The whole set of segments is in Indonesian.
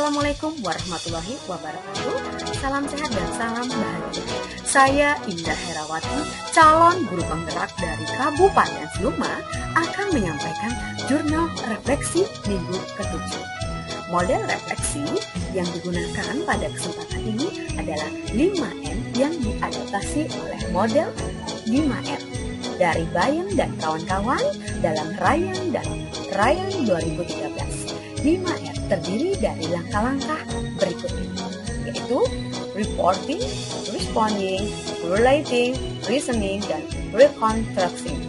Assalamualaikum warahmatullahi wabarakatuh. Salam sehat dan salam bahagia. Saya Indah Herawati, calon guru penggerak dari Kabupaten Seluma, akan menyampaikan jurnal refleksi minggu ke-7. Model refleksi yang digunakan pada kesempatan ini adalah 5M yang diadaptasi oleh model 5R dari Bayern dan kawan-kawan dalam Rayang 2013. 5R terdiri dari langkah-langkah berikut ini, yaitu reporting, responding, relating, reasoning, dan reconstructing.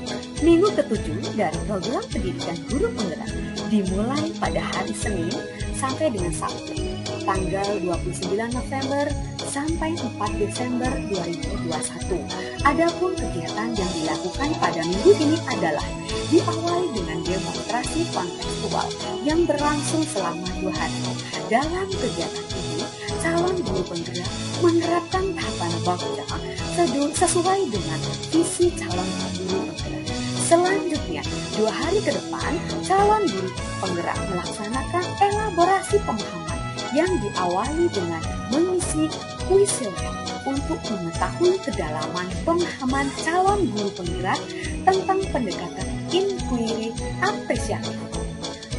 Minggu ke-7 dari program pendidikan guru penggerak dimulai pada hari Senin sampai dengan Sabtu, tanggal 29 November sampai 4 Desember 2021. Adapun kegiatan yang dilakukan pada minggu ini adalah diawali dengan demonstrasi kontekstual yang berlangsung selama 2 hari. Dalam kegiatan ini, calon guru penggerak menerapkan tahapan bakja sesuai dengan visi calon guru penggerak. Selanjutnya, 2 hari ke depan, calon guru penggerak melaksanakan elaborasi pemahaman yang diawali dengan mengisi kuesioner untuk mengetahui kedalaman pemahaman calon guru penggerak tentang pendekatan inquiry apresiatif.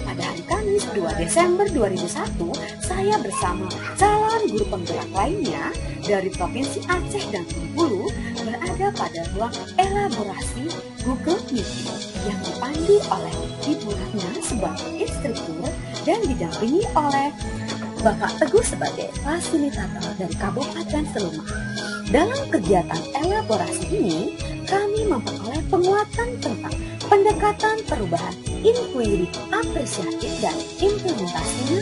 Pada hari Kamis 2 Desember 2001, saya bersama calon guru penggerak lainnya dari Provinsi Aceh dan Bengkulu berada pada ruang elaborasi Google Meeting yang dipandu oleh Ibu Ratna sebagai instruktur dan didampingi oleh Bapak Teguh sebagai fasilitator dari Kabupaten Seluma. Dalam kegiatan elaborasi ini, kami memperoleh penguatan tentang pendekatan perubahan inquiry apresiatif dan implementasinya,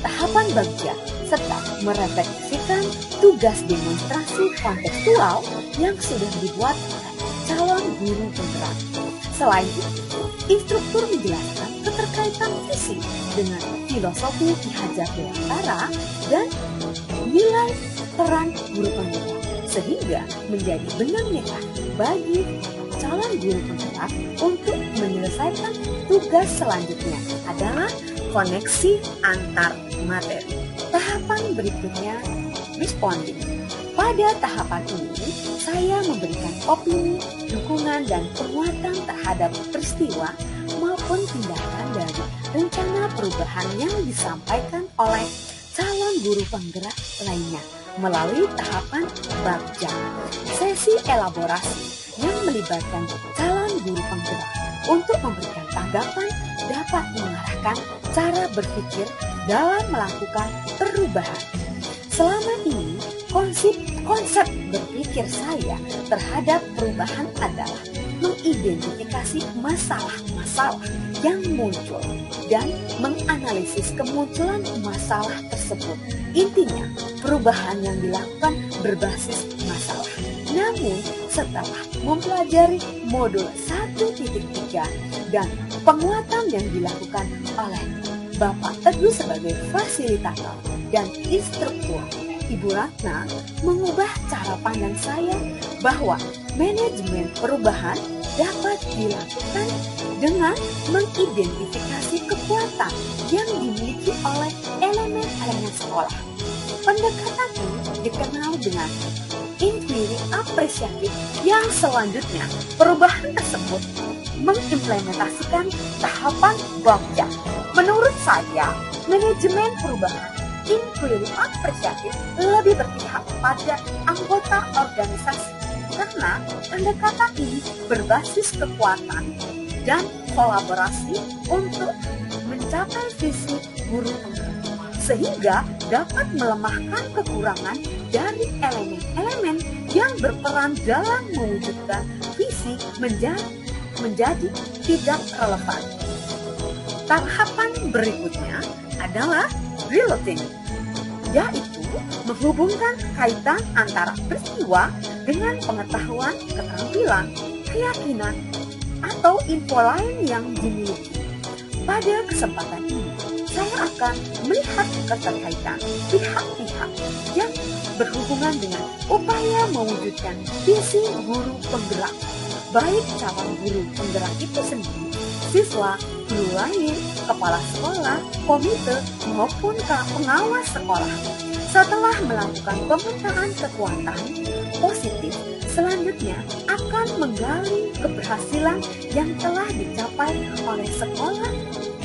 tahapan bagja, serta merefleksikan tugas demonstrasi kontekstual yang sudah dibuat oleh calon guru penggerak. Selain itu, instruktur menjelaskan keterkaitan visi dengan filosofi Ki Hajar Dewantara dan nilai peran guru penggerak, sehingga menjadi benang merah bagi calon guru penggerak untuk menyelesaikan tugas selanjutnya adalah koneksi antar materi. Tahapan berikutnya, responding. Pada tahapan ini, saya memberikan opini, dukungan, dan penguatan terhadap peristiwa maupun tindakan dari rencana perubahan yang disampaikan oleh calon guru penggerak lainnya melalui tahapan bagja. Sesi elaborasi yang melibatkan calon guru penggerak untuk memberikan tanggapan dapat mengarahkan cara berpikir dalam melakukan perubahan. Selama ini, konsep berpikir saya terhadap perubahan adalah mengidentifikasi masalah-masalah yang muncul dan menganalisis kemunculan masalah tersebut. Intinya, perubahan yang dilakukan berbasis masalah. Namun, setelah mempelajari modul 1.3 dan penguatan yang dilakukan oleh Bapak Teguh sebagai fasilitator dan instruktur, Ibu Ratna mengubah cara pandang saya bahwa manajemen perubahan dapat dilakukan dengan mengidentifikasi kekuatan yang dimiliki oleh elemen-elemen sekolah. Pendekatan ini dikenal dengan inquiry apresiatif yang selanjutnya perubahan tersebut mengimplementasikan tahapan bagja. Menurut saya, manajemen perubahan inquiry apresiatif lebih berpihak pada anggota organisasi karena pendekatan ini berbasis kekuatan dan kolaborasi untuk mencapai visi guru penggerak, sehingga dapat melemahkan kekurangan dari elemen-elemen yang berperan dalam mewujudkan visi menjadi tidak relevan. Tahapan berikutnya adalah relating, yaitu menghubungkan kaitan antara peristiwa dengan pengetahuan, keterampilan, keyakinan, atau info lain yang dimiliki. Pada kesempatan ini, saya akan melihat keterkaitan pihak-pihak yang berhubungan dengan upaya mewujudkan visi guru penggerak, baik calon guru penggerak itu sendiri siswa, guru lain, kepala sekolah, komite, maupun pengawas sekolah. Setelah melakukan pemetaan kekuatan positif, selanjutnya akan menggali keberhasilan yang telah dicapai oleh sekolah,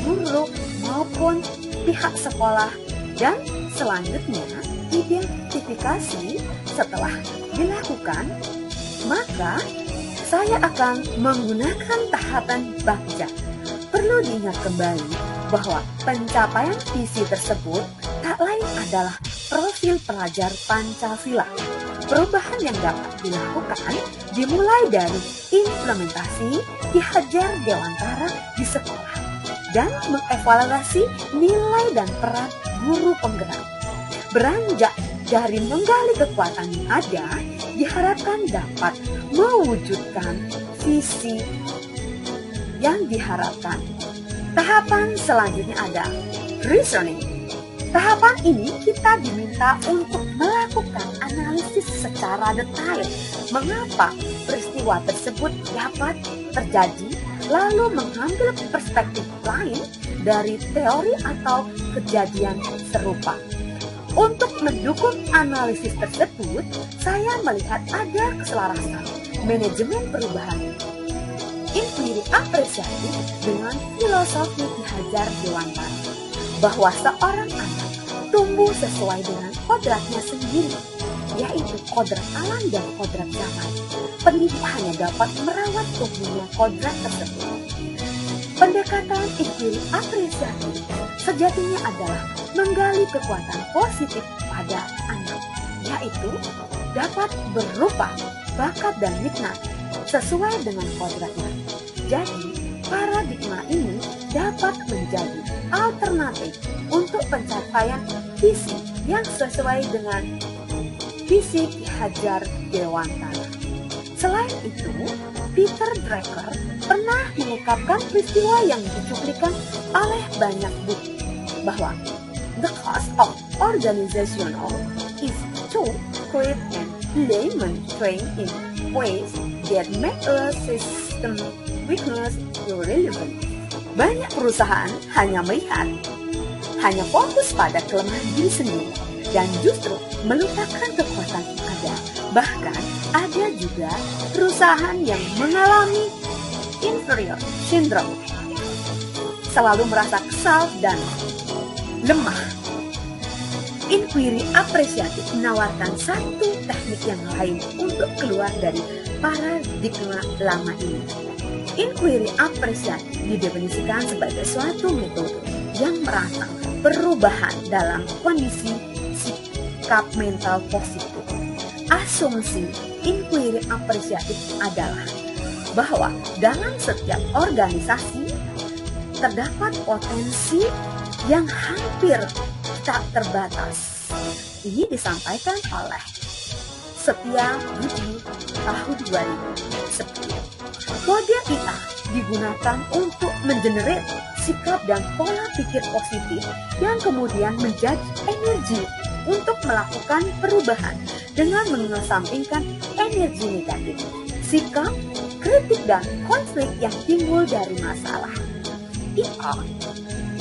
guru, maupun pihak sekolah, dan selanjutnya identifikasi. Setelah dilakukan, maka saya akan menggunakan tahapan bagja. Perlu diingat kembali bahwa pencapaian visi tersebut tak lain adalah profil pelajar Pancasila. Perubahan yang dapat dilakukan dimulai dari implementasi Ki Hajar Dewantara di sekolah dan mengevaluasi nilai dan peran guru penggerak. Beranjak dari menggali kekuatan yang ada, diharapkan dapat mewujudkan visi yang diharapkan. Tahapan selanjutnya ada reasoning. Tahapan ini kita diminta untuk melakukan analisis secara detail mengapa peristiwa tersebut dapat terjadi, lalu mengambil perspektif lain dari teori atau kejadian serupa. Untuk mendukung analisis tersebut, saya melihat ada keselarasan manajemen perubahan inquiry apresiatif dengan filosofi Ki Hajar Dewantara, bahwa seorang anak tumbuh sesuai dengan kodratnya sendiri, yaitu kodrat alam dan kodrat zaman. Pendidik hanya dapat merawat tumbuhnya kodrat tersebut. Pendekatan inquiry apresiatif sejatinya adalah menggali kekuatan positif pada anak, yaitu dapat berupa bakat dan minat sesuai dengan kodratnya. Jadi, paradigma ini dapat menjadi alternatif untuk pencapaian visi yang sesuai dengan visi Ki Hajar Dewantara. Selain itu, Peter Drucker pernah mengungkapkan peristiwa yang dicuplikan oleh banyak buku, bahwa the cost of organizational is to create and demonstrate in ways that make a system weakness irrelevant. Banyak perusahaan hanya fokus pada kelemahan diri sendiri dan justru melupakan kekuatan yang ada. Bahkan ada juga perusahaan yang mengalami inferior syndrome, selalu merasa kesal dan lemah. Inquiry apresiatif menawarkan satu teknik yang lain untuk keluar dari paradigma lama ini. Inquiry apresiatif didefinisikan sebagai suatu metode yang merangsang perubahan dalam kondisi sikap mental positif. Asumsi inquiry apresiatif adalah bahwa dalam setiap organisasi terdapat potensi yang hampir tak terbatas. Ini disampaikan oleh Setia Budi tahun 2010. Model IA digunakan untuk mengenerate sikap dan pola pikir positif yang kemudian menjadi energi untuk melakukan perubahan dengan mengesampingkan energi negatif, sikap, kritik, dan konflik yang timbul dari masalah. IA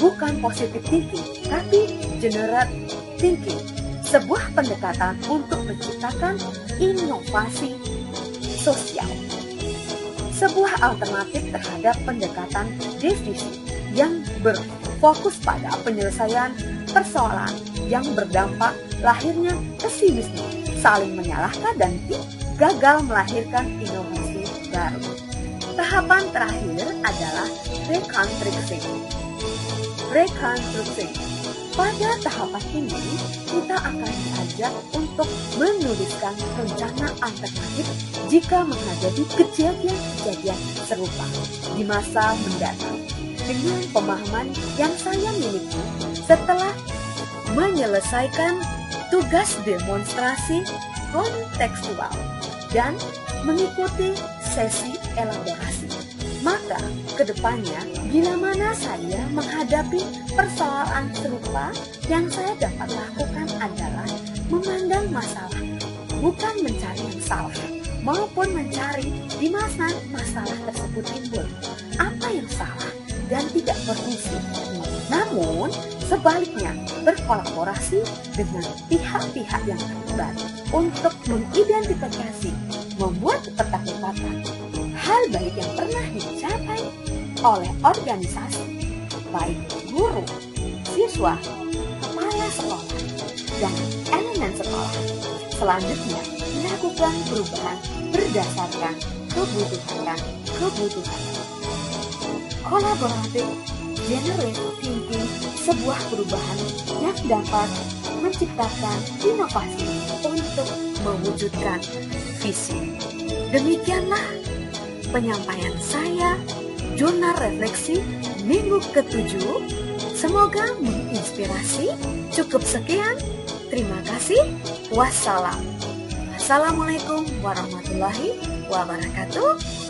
bukan positive thinking, tapi generate thinking, sebuah pendekatan untuk menciptakan inovasi sosial. Sebuah alternatif terhadap pendekatan definisi yang berfokus pada penyelesaian persoalan yang berdampak lahirnya pesimisme, saling menyalahkan, dan gagal melahirkan inovasi baru. Tahapan terakhir adalah reconstruction. Pada tahapan ini, kita akan diajak untuk menuliskan rencana alternatif jika menghadapi kejadian-kejadian serupa di masa mendatang. Dengan pemahaman yang saya miliki setelah menyelesaikan tugas demonstrasi kontekstual dan mengikuti sesi elaborasi, maka kedepannya bila mana saya menghadapi persoalan serupa, yang saya dapat lakukan adalah memandang masalah, bukan mencari yang salah, maupun mencari di mana masalah tersebut timbul. Apa yang salah? dan tidak berfungsi. Namun, sebaliknya berkolaborasi dengan pihak-pihak yang terlibat untuk mengidentifikasi, membuat peta kekuatan hal baik yang pernah dicapai oleh organisasi, baik guru, siswa, kepala sekolah, dan elemen sekolah. Selanjutnya, melakukan perubahan berdasarkan kebutuhan. Kolaboratif generative thinking, sebuah perubahan yang dapat menciptakan inovasi untuk mewujudkan visi. Demikianlah penyampaian saya, jurnal refleksi minggu ke-7. Semoga menginspirasi. Cukup sekian. Terima kasih. Wassalam. Assalamualaikum warahmatullahi wabarakatuh.